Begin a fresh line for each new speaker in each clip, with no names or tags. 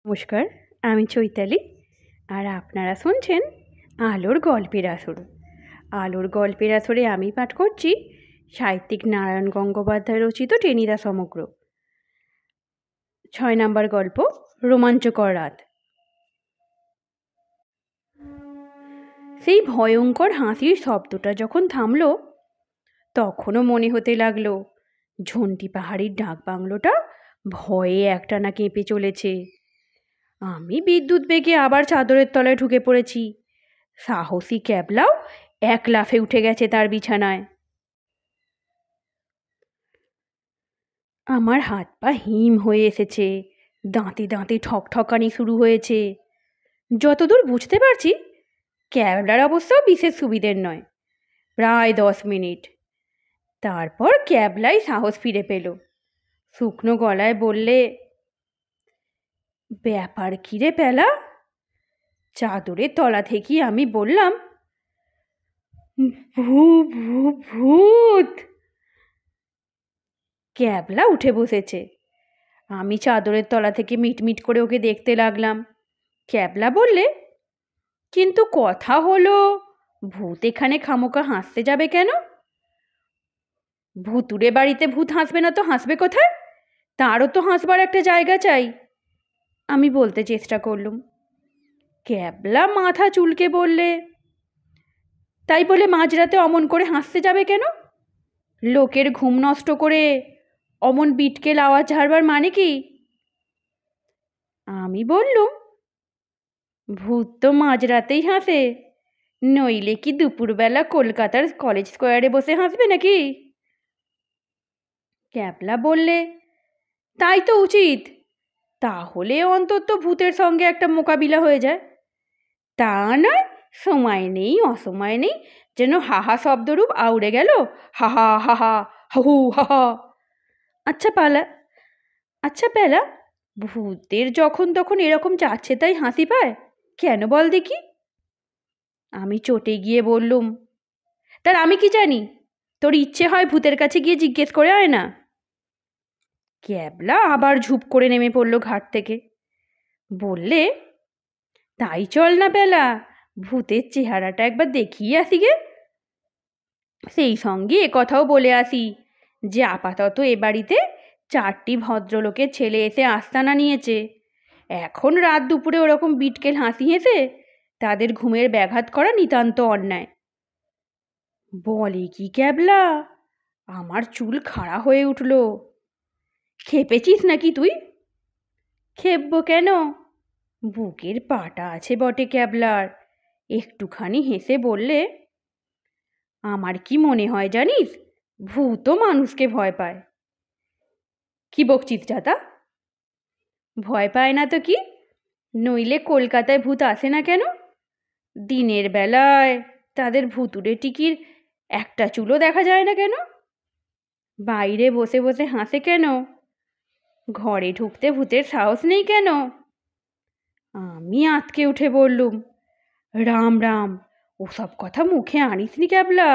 নমস্কার, আমি চৈতালি। আর আপনারা শুনছেন আলোর গল্পের আসর। আলোর গল্পের আসরে আমি পাঠ করছি সাহিত্যিক নারায়ণ গঙ্গোপাধ্যায় রচিত টেনিদা সমগ্র 6 নম্বর গল্প, রোমাঞ্চকর রাত। সেই ভয়ঙ্কর হাসির শব্দটা যখন থামলো, তখনও মনে হতে লাগলো ঝন্টি পাহাড়ির ডাক বাংলোটা ভয়ে একটানা কেঁপে চলেছে। আমি বিদ্যুৎ বেগে আবার চাদরের তলায় ঢুকে পড়েছি। সাহসী ক্যাবলাও এক লাফে উঠে গেছে তার বিছানায়। আমার হাত পা হিম হয়ে এসেছে, দাঁতে দাঁতে ঠকঠকানি শুরু হয়েছে। যতদূর বুঝতে পারছি, ক্যাবলার অবস্থাও বিশেষ সুবিধের নয়। প্রায় 10 মিনিট। তারপর ক্যাবলাই সাহস ফিরে পেল। শুকনো গলায় বললে, ব্যাপার কি রে পেলা? চাদরের তলা থেকে আমি বললাম, ভূত। ক্যাবলা উঠে বসেছে। আমি চাদরের তলা থেকে মিটমিট করে ওকে দেখতে লাগলাম। ক্যাবলা বললে, কিন্তু কথা হলো, ভূত এখানে খামোকা হাসতে যাবে কেন? ভুতুড়ে বাড়িতে ভূত হাসবে না তো হাসবে কোথায়? তারও তো হাসবার একটা জায়গা চাই। আমি বলতে চেষ্টা করলুম। ক্যাবলা মাথা চুলকে বললে, তাই বলে মাঝরাতে অমন করে হাসতে যাবে কেন? লোকের ঘুম নষ্ট করে অমন বিটকেল আওয়াজ ঝাড়বার মানে কি? আমি বললুম, ভূত তো মাঝরাতেই হাসে, নইলে কি দুপুরবেলা কলকাতার কলেজ স্কোয়ারে বসে হাসবে নাকি? ক্যাবলা বললে, তাই তো উচিত, তাহলে অন্তত ভূতের সঙ্গে একটা মোকাবিলা হয়ে যায়। তা নয়, সময় নেই অসময় নেই যেন হাহা শব্দরূপ আউড়ে গেল, হাহা হাহা হাহু হাহা। আচ্ছা পেলা, ভূতের যখন তখন এরকম যাচ্ছে তাই হাসি পায় কেন বল দেখি? আমি চটে গিয়ে বললুম, তার আমি কি জানি? তোর ইচ্ছে হয় ভূতের কাছে গিয়ে জিজ্ঞেস করে আয় না। ক্যাবলা আবার ঝুপ করে নেমে পড়ল ঘাট থেকে। বললে, তাই চল না পেলা, ভূতের চেহারাটা একবার দেখিয়ে আসি গে। সেই সঙ্গে কথাও বলে আসি যে আপাতত এ বাড়িতে 4টি ভদ্রলোকের ছেলে এসে আস্তানা নিয়েছে। এখন রাত দুপুরে ওরকম বিটকেল হাসি হেসে তাদের ঘুমের ব্যাঘাত করা নিতান্ত অন্যায়। বলে কি ক্যাবলা? আমার চুল খাড়া হয়ে উঠল। খেপেছিস নাকি তুই? খেপবো কেন? বুকের পাটা আছে বটে ক্যাবলার। একটুখানি হেসে বললে, আমার কি মনে হয় জানিস, ভূতও মানুষকে ভয় পায়। কি বকচিস দাদা? ভয় পায় না তো কি, নইলে কলকাতায় ভূত আসে না কেন? দিনের বেলায় তাদের ভুতুড়ে টিকির একটা চুলও দেখা যায় না কেন? বাইরে বসে বসে হাসে কেন? ঘরে ঢুকতে ভূতের সাহস নেই কেন? আমি আঁতকে উঠে বললুম, রাম রাম, ওসব কথা মুখে আনিস নি ক্যাবলা।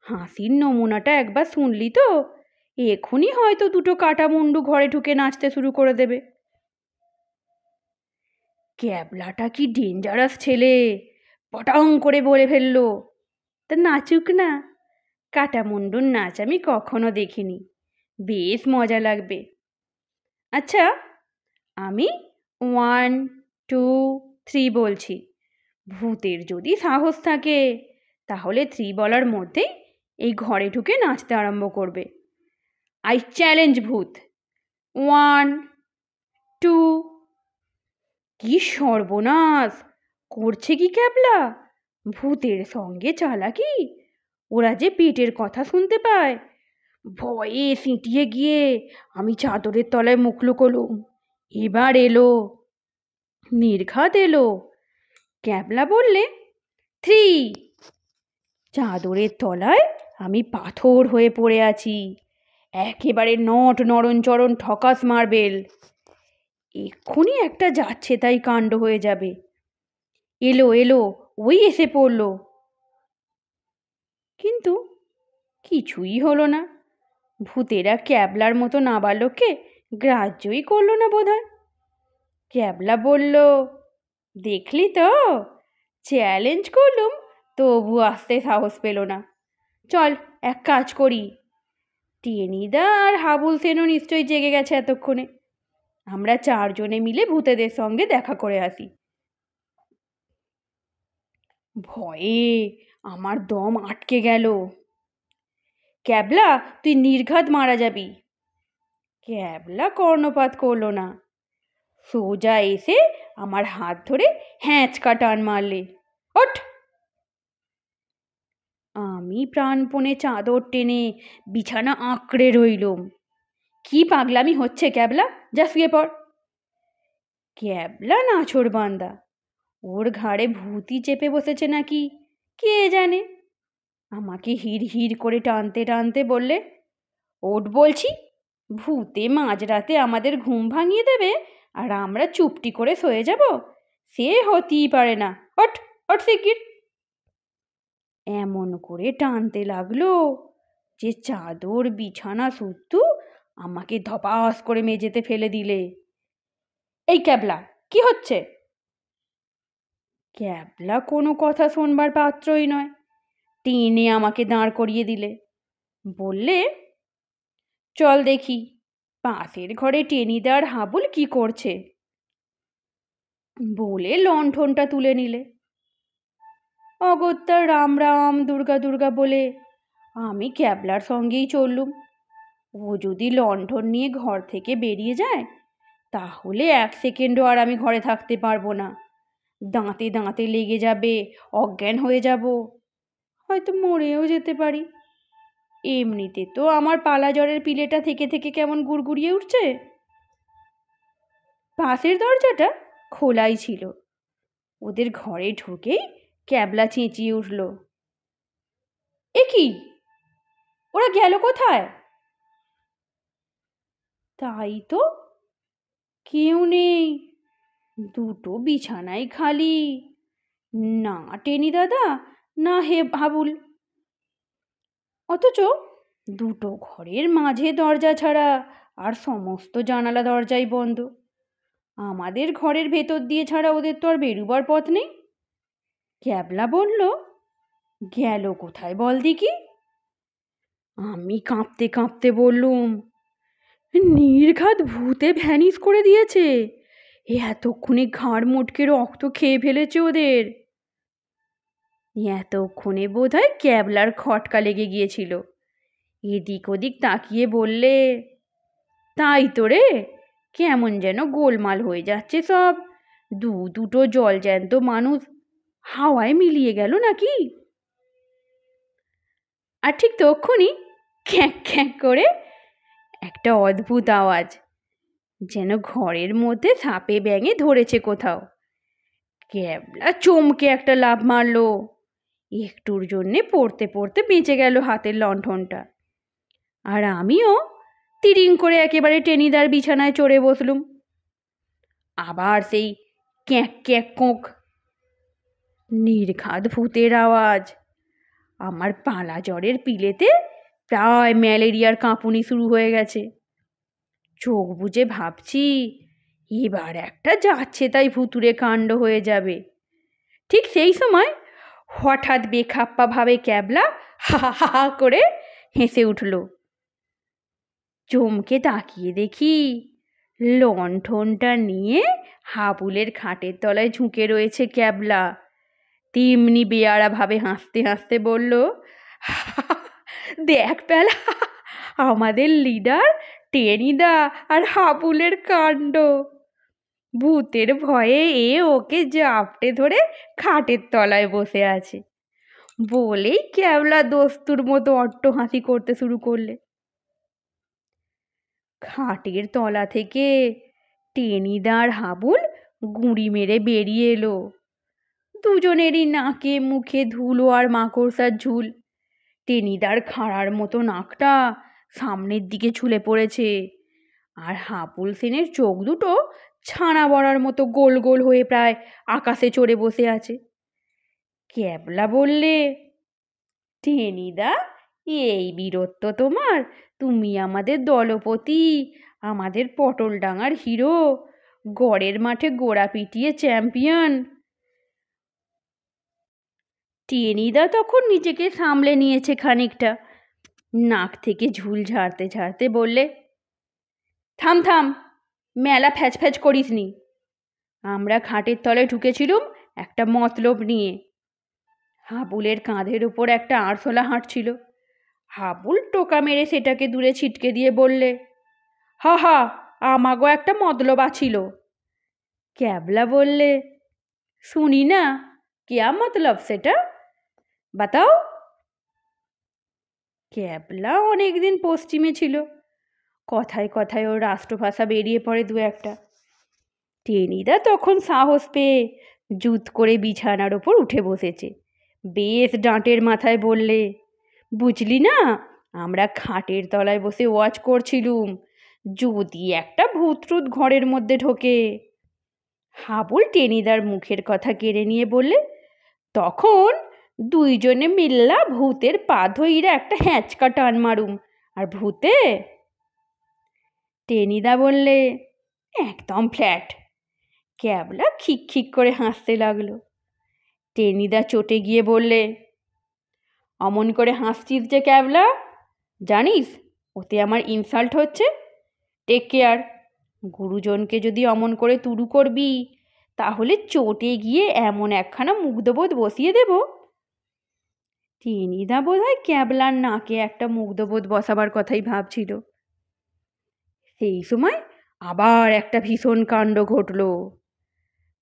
হাসির নমুনাটা একবার শুনলি তো এক্ষুনি হয়তো দুটো কাটা মুন্ডু ঘরে ঢুকে নাচতে শুরু করে দেবে। ক্যাবলাটা কি ডেঞ্জারাস ছেলে, পটাং করে বলে ফেললো, তা নাচুক না। কাটা মুন্ডুর নাচ আমি কখনো দেখিনি, বেশ মজা লাগবে। আচ্ছা, আমি 1, 2, 3 বলছি, ভূতের যদি সাহস থাকে তাহলে 3 বলার মধ্যেই এই ঘরে ঢুকে নাচতে আরম্ভ করবে। আই চ্যালেঞ্জ ভূত। 1, 2। কি সর্বনাশ করছে কি ক্যাবলা! ভূতের সঙ্গে চালাকি! ওরা যে পেটের কথা শুনতে পায়। ভয়ে সিঁটিয়ে গিয়ে আমি চাদরের তলায় মুখ লুকোলুম। এবার এলো, নির্ঘাত এলো। ক্যাবলা বললে, 3। চাদরের তলায় আমি পাথর হয়ে পড়ে আছি, একেবারে নট নরণচরণ ঠকাস মার্বেল। এক্ষুনি একটা যাচ্ছে তাই কাণ্ড হয়ে যাবে। এলো, ওই এসে পড়ল। কিন্তু কিছুই হলো না। ভূতেরা ক্যাবলার মতো নাবালককে গ্রাহ্যই করল না বোধহয়। ক্যাবলা বলল, দেখলি তো, চ্যালেঞ্জ করলুম, তবু আসতে সাহস পেল না। চল এক কাজ করি, টেনিদা আর হাবুল সেনও নিশ্চয়ই জেগে গেছে এতক্ষণে, আমরা চারজনে মিলে ভূতেদের সঙ্গে দেখা করে আসি। ভয়ে আমার দম আটকে গেল। ক্যাবলা, তুই নির্ঘাত মারা যাবি। ক্যাবলা কর্ণপাত করলো না, সোজা এসে আমার হাত ধরে হ্যাঁচকা টান মারলে। ওঠ! আমি প্রাণপণে চাদর টেনে বিছানা আঁকড়ে রইলুম। কি পাগলামি হচ্ছে ক্যাবলা, যা শুয়ে পড়। ক্যাবলা নাছোড়বান্দা, ওর ঘাড়ে ভূতই চেপে বসেছে নাকি কে জানে। আমাকে হিড় হিড় করে টানতে টানতে বললে, ওঠ বলছি, ভূতে মাঝরাতে আমাদের ঘুম ভাঙিয়ে দেবে আর আমরা চুপটি করে শুয়ে যাব, সে হতেই পারে না। ওঠ, ওঠ শিগগির। এমন করে টানতে লাগলো যে চাদর বিছানা শুদ্ধু আমাকে ধপাস করে মেঝেতে ফেলে দিলে। এই ক্যাবলা, কি হচ্ছে? ক্যাবলা কোনো কথা শোনবার পাত্রই নয়, টেনে আমাকে দাঁড় করিয়ে দিলে। বললে, চল দেখি পাশের ঘরে টেনিদার হাবুল কি করছে। বলে লণ্ঠনটা তুলে নিলে। অগত্যা রাম রাম দুর্গা দুর্গা বলে আমি ক্যাবলার সঙ্গেই চললুম। ও যদি লণ্ঠন নিয়ে ঘর থেকে বেরিয়ে যায় তাহলে এক সেকেন্ডও আর আমি ঘরে থাকতে পারবো না। দাঁতে দাঁতে লেগে যাবে, অজ্ঞান হয়ে যাব, হয়তো মরেও যেতে পারি। এমনিতে তো আমার পালা জ্বরের পিলেটা থেকে থেকে কেমন গুড়গুড়িয়ে উঠছে। পাশের দরজাটা খোলাই ছিল। ওদের ঘরে ঢুকেই ক্যাবলা চেঁচিয়ে উঠল, এ কি, ওরা গেল কোথায়? তাই তো, কেউ নেই, দুটো বিছানাই খালি, না টেনি দাদা না হাবুল। অথচ দুটো ঘরের মাঝে দরজা ছাড়া আর সমস্ত জানালা দরজাই বন্ধ। আমাদের ঘরের ভেতর দিয়ে ছাড়া ওদের তো আর বেরুবার পথ নেই। ক্যাবলা বলল, গেল কোথায় বল দেখি। আমি কাঁপতে কাঁপতে বললুম, নির্ঘাত ভূতে ভ্যানিস করে দিয়েছে, এতক্ষণে ঘাড় মোটকে রক্ত খেয়ে ফেলেছে ওদের। এতক্ষণে বোধহয় ক্যাবলার খটকা লেগে গিয়েছিল। এদিক ওদিক তাকিয়ে বললে, তাই তো রে, কেমন যেন গোলমাল হয়ে যাচ্ছে সব, দুটো জলজ্যান্ত মানুষ হাওয়ায় মিলিয়ে গেল নাকি। আর ঠিক তক্ষুনি ক্যাঁক ক্যাঁক করে একটা অদ্ভুত আওয়াজ, যেন ঘরের মধ্যে সাপে ব্যাঙে ধরেছে কোথাও। ক্যাবলা চমকে একটা লাফ মারলো। একটুর জন্যে পড়তে পড়তে বেঁচে গেল হাতের লণ্ঠনটা। আর আমিও তিরিং করে একেবারে টেনিদার বিছানায় চড়ে বসলুম। আবার সেই ক্যাঁক ক্যাঁক কোঁক, নির্ঘাত ভূতের আওয়াজ। আমার পালা জ্বরের পিলেতে প্রায় ম্যালেরিয়ার কাঁপুনি শুরু হয়ে গেছে। চোখ বুজে ভাবছি এবার একটা যাচ্ছে তাই ভুতুড়ে কাণ্ড হয়ে যাবে। ঠিক সেই সময় হঠাৎ বেখাপ্পা ভাবে ক্যাবলা হা হা হা করে হেসে উঠল। চমকে তাকিয়ে দেখি লণ্ঠনটা নিয়ে হাবুলের খাটের তলায় ঝুঁকে রয়েছে ক্যাবলা। তেমনি বেয়ারা ভাবে হাসতে হাসতে বলল, দেখ প্যালা, আমাদের লিডার টেনিদা আর হাবুলের কাণ্ড। ভূতের ভয়ে ওকে জাপটে ধরে খাটের তলায় বসে আছে। বলেই ক্যাবলা দস্তুর মতো অট্টহাসি করতে শুরু করলে। খাটের তলা থেকে টেনিদা আর হাবুল গুঁড়ি মেরে বেরিয়ে এলো। দুজনেরই নাকে মুখে ধুলো আর মাকড়সার ঝুল। টেনিদার খাঁড়ার মতো নাকটা সামনের দিকে ঝুলে পড়েছে, আর হাবুল সেনের চোখ দুটো ছানা বড়ার মতো গোল গোল হয়ে প্রায় আকাশে চড়ে বসে আছে। ক্যাবলা বললে, টেনিদা, এই বীরত্ব তোমার? তুমি আমাদের দলপতি, আমাদের পটলডাঙার হিরো, গড়ের মাঠে গোড়া পিটিয়ে চ্যাম্পিয়ন। টেনিদা তখন নিজেকে সামলে নিয়েছে খানিকটা, নাক থেকে ঝুল ঝাড়তে ঝাড়তে বললে, থাম থাম, মেলা ফ্যাচ ফ্যাচ করিস নি। আমরা খাটের তলে ঢুকেছিলুম একটা মতলব নিয়ে। হাবুলের কাঁধের উপর একটা আরশোলা হাঁটছিল। হাবুল টোকা মেরে সেটাকে দূরে ছিটকে দিয়ে বললে, হা হা, আমাগো একটা মতলব আছিল। ক্যাবলা বললে, শুনি না, কেয়া মতলব সেটা, বাতাও। ক্যাবলা অনেকদিন পশ্চিমে ছিল, কথায় কথায় ওর রাষ্ট্রভাষা বেরিয়ে পড়ে দু একটা। টেনিদা তখন সাহস পেয়ে জুত করে বিছানার ওপর উঠে বসেছে। বেশ ডাঁটের মাথায় বললে, বুঝলি না, আমরা খাটের তলায় বসে ওয়াচ করছিলুম, যদি একটা ভূতরুত ঘরের মধ্যে ঢোকে। হাবুল টেনিদার মুখের কথা কেড়ে নিয়ে বললে, তখন দুইজনে মিল্লা ভূতের পা ধইরা একটা হ্যাঁচকা টান মারুম, আর ভূতে। টেনিদা বললে, একদম ফ্ল্যাট। ক্যাবলা খিক খিক করে হাসতে লাগলো। টেনিদা চটে গিয়ে বললে, অমন করে হাসছিস যে ক্যাবলা, জানিস ওতে আমার ইনসাল্ট হচ্ছে। টেক কেয়ার, গুরুজনকে যদি অমন করে তুরু করবি, তাহলে চটে গিয়ে এমন একখানা মুগ্ধবোধ বসিয়ে দেব। টেনিদা বোধ হয় ক্যাবলার নাকে একটা মুগ্ধবোধ বসাবার কথাই ভাবছিল। সেই সময় আবার একটা ভীষণ কাণ্ড ঘটল।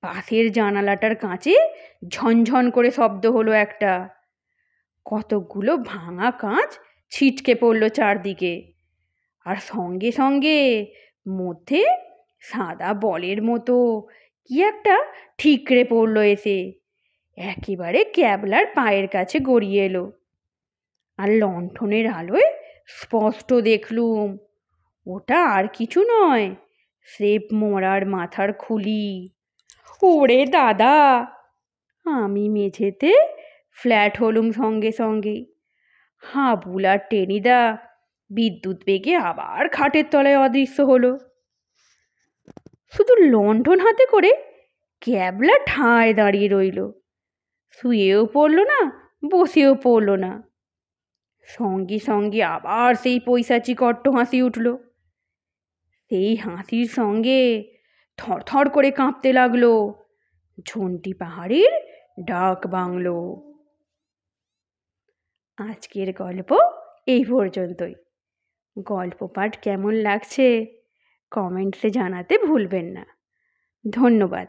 পাশের জানালাটার কাঁচে ঝনঝন করে শব্দ হলো একটা। কতকগুলো ভাঙা কাঁচ ছিটকে পড়ল চারদিকে, আর সঙ্গে সঙ্গে মধ্যে সাদা বলের মতো কি একটা ঠিকরে পড়ল এসে, একেবারে ক্যাবলার পায়ের কাছে গড়িয়ে এলো। আর লণ্ঠনের আলোয় স্পষ্ট দেখলুম ওটা আর কিছু নয়, স্রেফ মরার মাথার খুলি। ওরে দাদা! আমি মেঝেতে ফ্ল্যাট হলুম সঙ্গে সঙ্গে। হাবুল আর টেনিদা বিদ্যুৎ বেগে আবার খাটের তলায় অদৃশ্য হলো। শুধু লণ্ঠন হাতে করে ক্যাবলা ঠায় দাঁড়িয়ে রইল, শুয়েও পড়ল না, বসেও পড়ল না। সঙ্গে সঙ্গে আবার সেই পৈশাচিক অট্ট হাসি উঠল। সেই হাসির সঙ্গে থরথর করে কাঁপতে লাগলো ঝন্টি পাহাড়ের ডাক বাংলো। আজকের গল্প এই পর্যন্তই। গল্প পাঠ কেমন লাগছে কমেন্টসে জানাতে ভুলবেন না। ধন্যবাদ।